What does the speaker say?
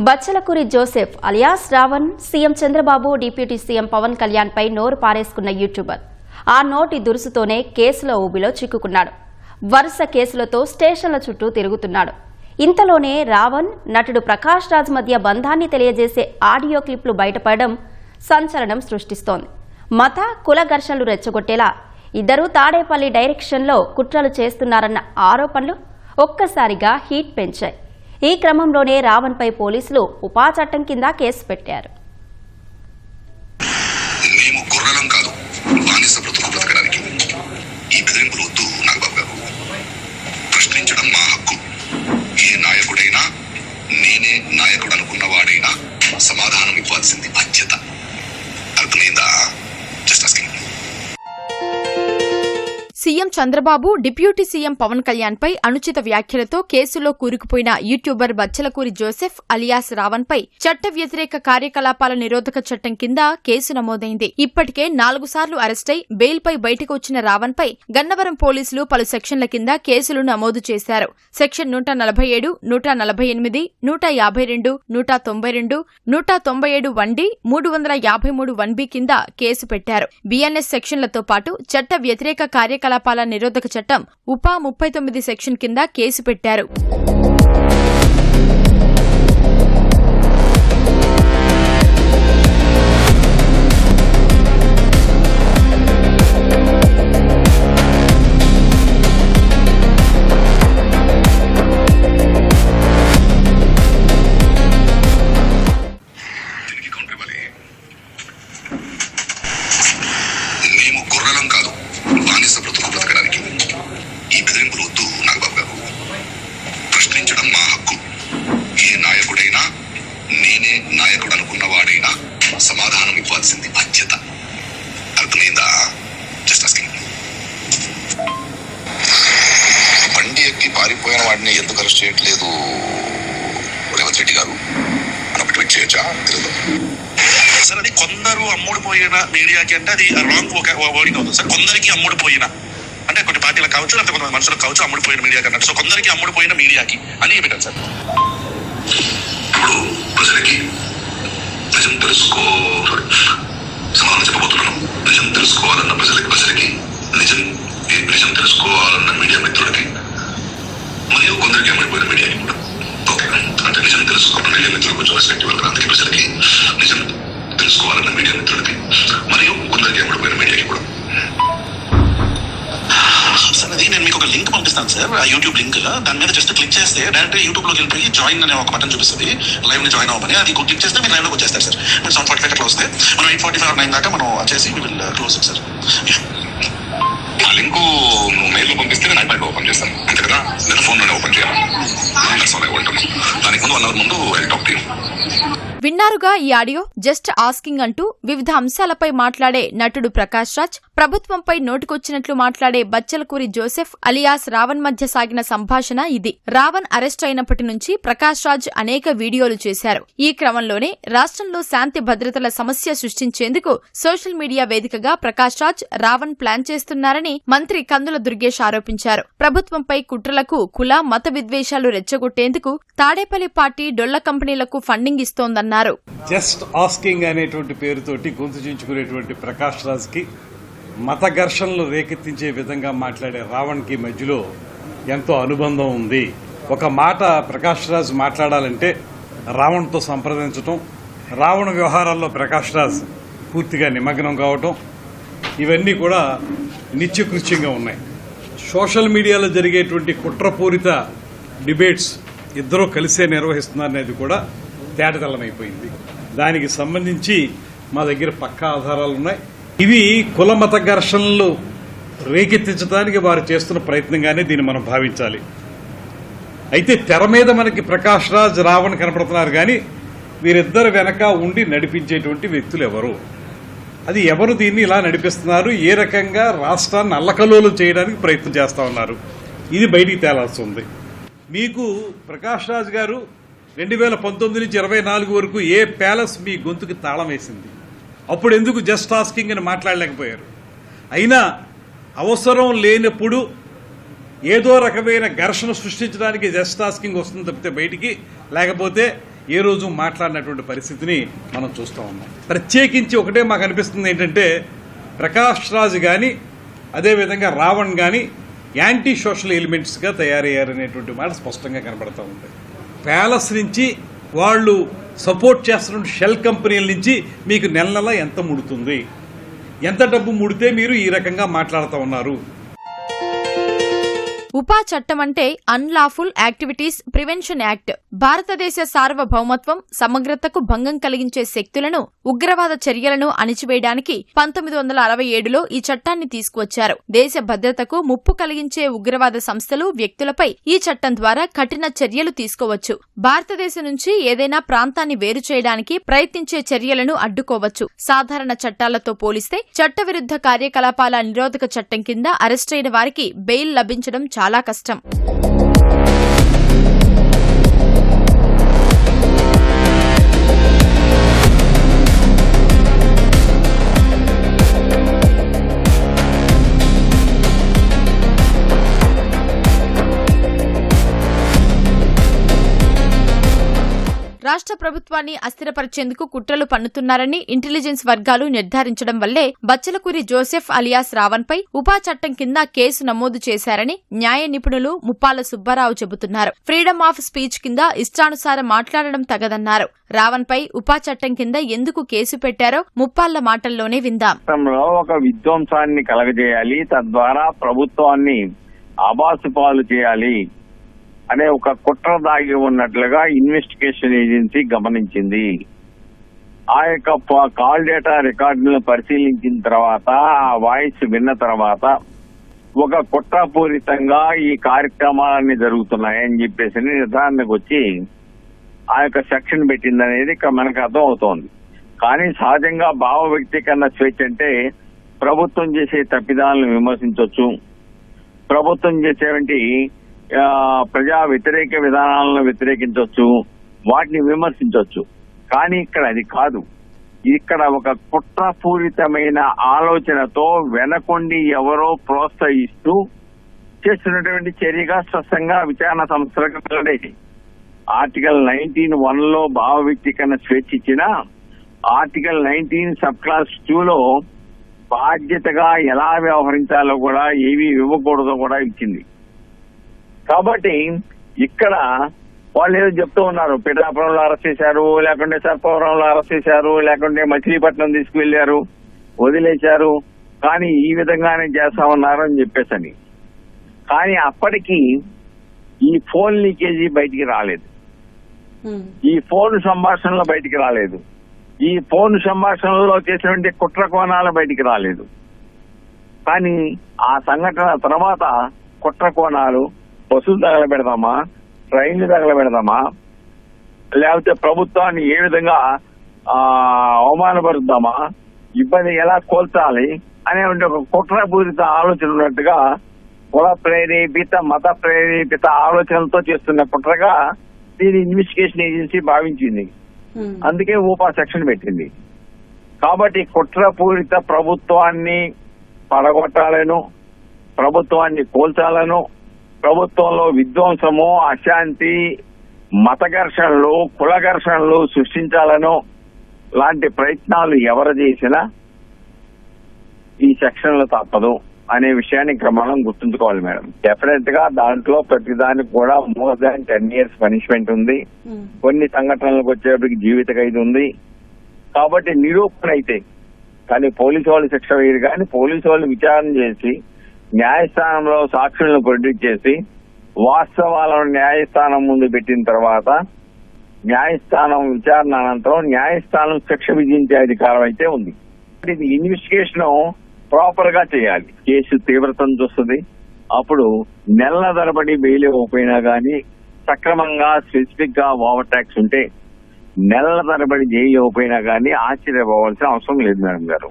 Bachalakuri Joseph alias Ravan CM Chandrababu deputy CM Pawan Kalyan పై నోరు పారేసుకున్న యూట్యూబర్ ఆ నోటి దురుసుతోనే కేసుల ఊబిలో చిక్కుకున్నాడు. వరుస కేసులతో స్టేషన్ల చుట్టూ తిరుగుతున్నాడు. ఇంతలోనే రావణ్ నటుడు ప్రకాష్ రాజ్ మధ్య బంధాన్ని తెలియజేసే ఆడియో క్లిప్లు బయటపడడం సంచలనం సృష్టిస్తోంది. మత కుల ఘర్షణలు రెచ్చగొట్టేలా ఇద్దరూ తాడేపల్లి డైరెక్షన్లో కుట్రలు చేస్తున్నారన్న ఆరోపణలు ఒక్కసారిగా హీట్ పెంచాయి. ఈ క్రమంలోనే రావణ్ పై పోలీసులు ఉపా చట్టం కింద కేసు పెట్టారు. మేము గొర్రెలం కాదు, బానిస బ్రతుకు బ్రతకడానికి. ఈ బెదిరింపులు వద్దు నాగబాబు గారు. ప్రశ్నించడం మా హక్కు. ఏ నాయకుడైనా, నేనే నాయకుడు అనుకున్నవాడైనా సమాధానం ఇవ్వాల్సింది బాధ్యత. అర్థమైందా? Just asking. CM Chandrababu deputy CM Pawan Kalyan పై అనుచిత వ్యాఖ్యలతో కేసులో కూరుకుపోయిన YouTuber Bachchalakuri Joseph alias Ravan పై చట్ట వ్యతిరేక కార్యకలాపాల నిరోధక చట్టం కింద కేసు నమోదైంది. ఇప్పటికే 4 సార్లు అరెస్టై బెయిల్ పై బయటకు వచ్చిన రావణ్ పై గన్నవరం పోలీసులు పలు సెక్షన్ల కింద కేసులు నమోదు చేశారు. సెక్షన్ 147, 148, 152, 192, 197 1D, 353 1B కింద కేసు పెట్టారు. బిఎన్ఎస్ సెక్షన్లతో పాటు చట్ట వ్యతిరేక కార్యకలాపాల నిరోధక చట్టం ఉపా 39 సెక్షన్ కింద కేసు పెట్టారు. మేము గొర్రెలం కాదు, బానిస బ్రతుకు బ్రతకడానికి. ఈ బెదిరింపులు వద్దు నాగబాబు గారు. ప్రశ్నించడం మా హక్కు. ఏ నాయకుడైనా, నేనే నాయకుడు అనుకున్నవాడైనా సమాధానం ఇవ్వాల్సింది బాధ్యత. అర్థమైందా? Just asking. బండి ఎక్కి పారిపోయిన వాడిని ఎందుకు అరెస్ట్ చేయట్లేదు రేవంత్ రెడ్డి గారు అని ట్వీట్ చేయొచ్చా? తెలియదు సార్. అది కొందరు అమ్ముడుపోయిన మీడియాకి అంటే అది రాంగ్ వర్డింగ్ అవుతుంది సార్. కొందరికి అమ్ముడుపోయిన అంటే కొన్ని పార్టీలకు కావచ్చు, లేకపోతే కొంతమంది మనుషులకు కావచ్చు అమ్ముడుపోయిన మీడియాకి అన్నట్టు. సో కొందరికి అమ్ముడుపోయిన మీడియాకి అని పెట్టారు సార్. ఇప్పుడు ప్రజలకి నిజం సమాధానం చెప్పబోతున్నాను. నిజం తెలుసుకోవాలన్న ప్రజలకి నిజం తెలుసుకోవాలన్న మీడియా మిత్రులకి మరియు కొందరికి అమ్ముడిపోయిన మీడియాకి కూడా ఓకే. అంటే నిజం తెలుసుకోవాలన్న మీడియా మిత్రులకు కొంచెం రెస్పెక్టివ్. అందుకే ప్రజలకి నిజం తెలుసుకోవాలన్న మీడియా మిత్రులకి మరియు కొందరికి అమ్ముడిపోయిన మీడియాకి కూడా. సార్ అది నేను మీకు ఒక లింక్ పంపిస్తాను సార్, ఆ యూట్యూబ్ లింక్. దాని మీద జస్ట్ క్లిక్ చేస్తే డైరెక్ట్ యూట్యూబ్ లోకి వెళ్ళిపోయి జాయిన్ అనే ఒక బటన్ చూపిస్తుంది. లైవ్ ని జాయిన్ అవ్వమని అది క్లిక్ చేస్తే మీరు లైవ్ లోకి వచ్చేస్తారు సార్. మీరు 7:45 అట్లా వస్తే మనం 8:45 or 9 దాకా మనం చేసి we will close it sir. ఆ లింక్ నువ్వు మెయిల్ లో పంపిస్తే నేను ఐప్యాడ్ ఓపెన్ చేస్తాను అంతే కదా. నేను ఫోన్ లోనే ఓపెన్ చేయాలి. దానికి ముందు 1 hour ముందు ఐ టాక్ టు యు. విన్నారుగా ఈ ఆడియో. జస్ట్ ఆస్కింగ్ అంటూ వివిధ అంశాలపై మాట్లాడే నటుడు ప్రకాష్ రాజ్, ప్రభుత్వంపై నోటికొచ్చినట్లు మాట్లాడే బచ్చలకూరి జోసెఫ్ అలియాస్ రావణ్ మధ్య సాగిన సంభాషణ ఇది. రావణ్ అరెస్ట్ అయినప్పటి నుంచి ప్రకాష్ రాజ్ అనేక వీడియోలు చేశారు. ఈ క్రమంలోనే రాష్ట్రంలో శాంతి భద్రతల సమస్య సృష్టించేందుకు సోషల్ మీడియా వేదికగా ప్రకాష్ రాజ్, రావణ్ ప్లాన్ చేస్తున్నారని మంత్రి కందుల దుర్గేష్ ఆరోపించారు. ప్రభుత్వంపై కుట్రలకు, కుల మత విద్వేషాలు రెచ్చగొట్టేందుకు తాడేపల్లి పార్టీ డొల్ల కంపెనీలకు ఫండింగ్ ఇస్తోందన్నారు. జస్ట్ ఆస్కింగ్ అనేటువంటి పేరుతోటి గొంతు చించుకునేటువంటి ప్రకాష్ రాజ్ కి, మత ఘర్షణలు రేకెత్తించే విధంగా మాట్లాడే రావణ్ కి మధ్యలో ఎంతో అనుబంధం ఉంది. ఒక మాట ప్రకాష్ రాజ్ మాట్లాడాలంటే రావణ్తో సంప్రదించటం, రావణ వ్యవహారాల్లో ప్రకాష్ రాజ్ పూర్తిగా నిమగ్నం కావటం, ఇవన్నీ కూడా నిత్యకృత్యంగా ఉన్నాయి. సోషల్ మీడియాలో జరిగేటువంటి కుట్రపూరిత డిబేట్స్ ఇద్దరూ కలిసే నిర్వహిస్తున్నారనేది కూడా తేటతెల్లమైపోయింది. దానికి సంబంధించి మా దగ్గర పక్కా ఆధారాలున్నాయి. ఇవి కుల మత ఘర్షణలు రేకెత్తించడానికి వారు చేస్తున్న ప్రయత్నంగానే దీన్ని మనం భావించాలి. అయితే తెర మీద మనకి ప్రకాష్ రాజ్, రావణ్ కనపడుతున్నారు కానీ వీరిద్దరు వెనక ఉండి నడిపించేటువంటి వ్యక్తులు ఎవరు, అది ఎవరు దీన్ని ఇలా నడిపిస్తున్నారు, ఏ రకంగా రాష్ట్రాన్ని అల్లకల్లోలం చేయడానికి ప్రయత్నం చేస్తా ఉన్నారు, ఇది బయటికి తేలాల్సి ఉంది. మీకు ప్రకాష్ రాజ్ గారు 2019 నుంచి 24 వరకు ఏ ప్యాలెస్ మీ గొంతుకి తాళం వేసింది? అప్పుడు ఎందుకు జస్ట్ ఆస్కింగ్ అని మాట్లాడలేకపోయారు? అయినా అవసరం లేనప్పుడు ఏదో రకమైన ఘర్షణ సృష్టించడానికి జస్ట్ ఆస్కింగ్ వస్తుంది తప్పితే బయటికి, లేకపోతే ఏ రోజు మాట్లాడినటువంటి పరిస్థితిని మనం చూస్తూ ఉన్నాం. ప్రత్యేకించి ఒకటే మాకు అనిపిస్తుంది ఏంటంటే ప్రకాష్ రాజ్ కానీ అదేవిధంగా రావణ్ కానీ యాంటీ సోషల్ ఎలిమెంట్స్గా తయారయ్యారనేటువంటి మాట స్పష్టంగా కనబడతా ఉంది. ప్యాలెస్ నుంచి వాళ్ళు సపోర్ట్ చేస్తున్న షెల్ కంపెనీల నుంచి మీకు నెల నెల ఎంత ముడుతుంది, ఎంత డబ్బు ముడితే మీరు ఈ రకంగా మాట్లాడుతూ ఉన్నారు. ఉపా చట్టం అంటే అన్లాఫుల్ యాక్టివిటీస్ ప్రివెన్షన్ యాక్ట్. భారతదేశ సార్వభౌమత్వం, సమగ్రతకు భంగం కలిగించే శక్తులను, ఉగ్రవాద చర్యలను అణిచివేయడానికి 1967లో ఈ చట్టాన్ని తీసుకువచ్చారు. దేశ భద్రతకు ముప్పు కలిగించే ఉగ్రవాద సంస్థలు, వ్యక్తులపై ఈ చట్టం ద్వారా కఠిన చర్యలు తీసుకోవచ్చు. భారతదేశం నుంచి ఏదైనా ప్రాంతాన్ని వేరు చేయడానికి ప్రయత్నించే చర్యలను అడ్డుకోవచ్చు. సాధారణ చట్టాలతో పోలిస్తే చట్టవిరుద్ధ కార్యకలాపాల నిరోధక చట్టం కింద అరెస్టైన వారికి బెయిల్ లభించడం చాలా కష్టం. రాష్ట్ర ప్రభుత్వాన్ని అస్థిరపరిచేందుకు కుట్రలు పన్నుతున్నారని ఇంటెలిజెన్స్ వర్గాలు నిర్ధారించడం వల్లే బచ్చలకూరి జోసెఫ్ అలియాస్ రావణ్ పై ఉపా చట్టం కింద కేసు నమోదు చేశారని న్యాయ నిపుణులు ముప్పాల సుబ్బారావు చెబుతున్నారు. ఫ్రీడమ్ ఆఫ్ స్పీచ్ కింద ఇష్టానుసారం మాట్లాడడం తగదన్నారు. రావణ్ పై ఉపా చట్టం కింద ఎందుకు కేసు పెట్టారో ముప్పాళ్ల మాటల్లోనే విందాం. ఒక విధ్వంసాన్ని కలగజేయాలి, తద్వారా ప్రభుత్వాన్ని ఆబాసుపాలు చేయాలి అనే ఒక కుట్ర దాగి ఉన్నట్లుగా ఇన్వెస్టిగేషన్ ఏజెన్సీ గమనించింది. ఆ యొక్క కాల్ డేటా రికార్డులను పరిశీలించిన తర్వాత, ఆ వాయిస్ విన్న తర్వాత ఒక కుట్రపూరితంగా ఈ కార్యక్రమాలన్నీ జరుగుతున్నాయని చెప్పేసి నిర్ధారణకు వచ్చి ఆ యొక్క సెక్షన్ పెట్టిందనేది మనకు అర్థం అవుతోంది. కానీ సహజంగా భావ వ్యక్తీకరణ స్వేచ్ఛ అంటే ప్రభుత్వం చేసే తప్పిదాలను విమర్శించవచ్చు, ప్రభుత్వం చేసేవంటి ప్రజా వ్యతిరేక విధానాలను వ్యతిరేకించవచ్చు, వాటిని విమర్శించవచ్చు. కానీ ఇక్కడ అది కాదు. ఇక్కడ ఒక కుట్రపూరితమైన ఆలోచనతో వెనకొండి ఎవరో ప్రోత్సహిస్తూ చేస్తున్నటువంటి చర్యగా స్పష్టంగా విచారణ సంస్థలకు వెల్లడైంది. ఆర్టికల్ 19(1) భావ వ్యక్తీకరణ స్వేచ్ఛ ఇచ్చిన ఆర్టికల్ 19 సబ్ క్లాస్ 2లో బాధ్యతగా ఎలా వ్యవహరించాలో కూడా, ఏవి ఇవ్వకూడదో కూడా ఇచ్చింది. కాబట్టి ఇక్కడ వాళ్ళు ఏదో చెప్తూ ఉన్నారు, పిఠాపురంలో అరెస్ట్ చేశారు, లేకుంటే సర్పవరంలో అరెస్ట్ చేశారు, లేకుంటే మచిలీపట్నం తీసుకువెళ్లారు, వదిలేశారు, కానీ ఈ విధంగానే చేస్తా ఉన్నారు అని చెప్పేసని. కానీ అప్పటికి ఈ ఫోన్ లీకేజీ బయటికి రాలేదు, ఈ ఫోన్ సంభాషణలు బయటికి రాలేదు, ఈ ఫోన్ సంభాషణలో చేసినటువంటి కుట్ర కోణాలు బయటికి రాలేదు. కానీ ఆ సంఘటన తర్వాత కుట్ర కోణాలు, బస్సులు తగలబెడదామా, ట్రైన్లు తగలబెడదామా, లేకపోతే ప్రభుత్వాన్ని ఏ విధంగా అవమానపరుద్దామా, ఇబ్బంది ఎలా కోల్చాలి అనే ఒక కుట్రపూరిత ఆలోచన ఉన్నట్టుగా, కుల ప్రేరేపిత, మత ప్రేరేపిత ఆలోచనలతో చేస్తున్న కుట్రగా దీని ఇన్వెస్టిగేషన్ ఏజెన్సీ భావించింది. అందుకే ఊపా సెక్షన్ పెట్టింది. కాబట్టి కుట్రపూరిత ప్రభుత్వాన్ని పడగొట్టాలను, ప్రభుత్వాన్ని కోల్చాలను, ప్రభుత్వంలో విధ్వంసము, అశాంతి, మత ఘర్షణలు, కుల ఘర్షణలు సృష్టించాలను లాంటి ప్రయత్నాలు ఎవరు చేసినా ఈ సెక్షన్లు తప్పదు అనే విషయాన్ని ఇక్కడ మనం గుర్తుంచుకోవాలి మేడం. డెఫినెట్ గా దాంట్లో ప్రతిదానికి కూడా మోర్ దాన్ 10 years పనిష్మెంట్ ఉంది. కొన్ని సంఘటనలకు వచ్చేప్పటికి జీవిత ఖైదు ఉంది. కాబట్టి నిరూపణ అయితే, కానీ పోలీసు వాళ్ళు శిక్ష వేయరు. కానీ పోలీసు వాళ్ళు విచారణ చేసి న్యాయస్థానంలో సాక్షులను ప్రొడ్యూస్ చేసి వాస్తవాలను న్యాయస్థానం ముందు పెట్టిన తర్వాత, న్యాయస్థానం విచారణ అనంతరం న్యాయస్థానం శిక్ష విధించే అధికారం అయితే ఉంది. ఇది ఇన్వెస్టిగేషన్ ప్రాపర్ గా చేయాలి. కేసు తీవ్రతను చూస్తుంది. అప్పుడు నెలల తరబడి బెయిల్ ఇవ్వకపోయినా గానీ, సక్రమంగా స్పెసిఫిక్ గా ఓవర్ ట్యాక్స్ ఉంటే నెలల తరబడి జైలు ఇవ్వకపోయినా గానీ ఆశ్చర్యపోవాల్సిన అవసరం లేదు మేడం గారు.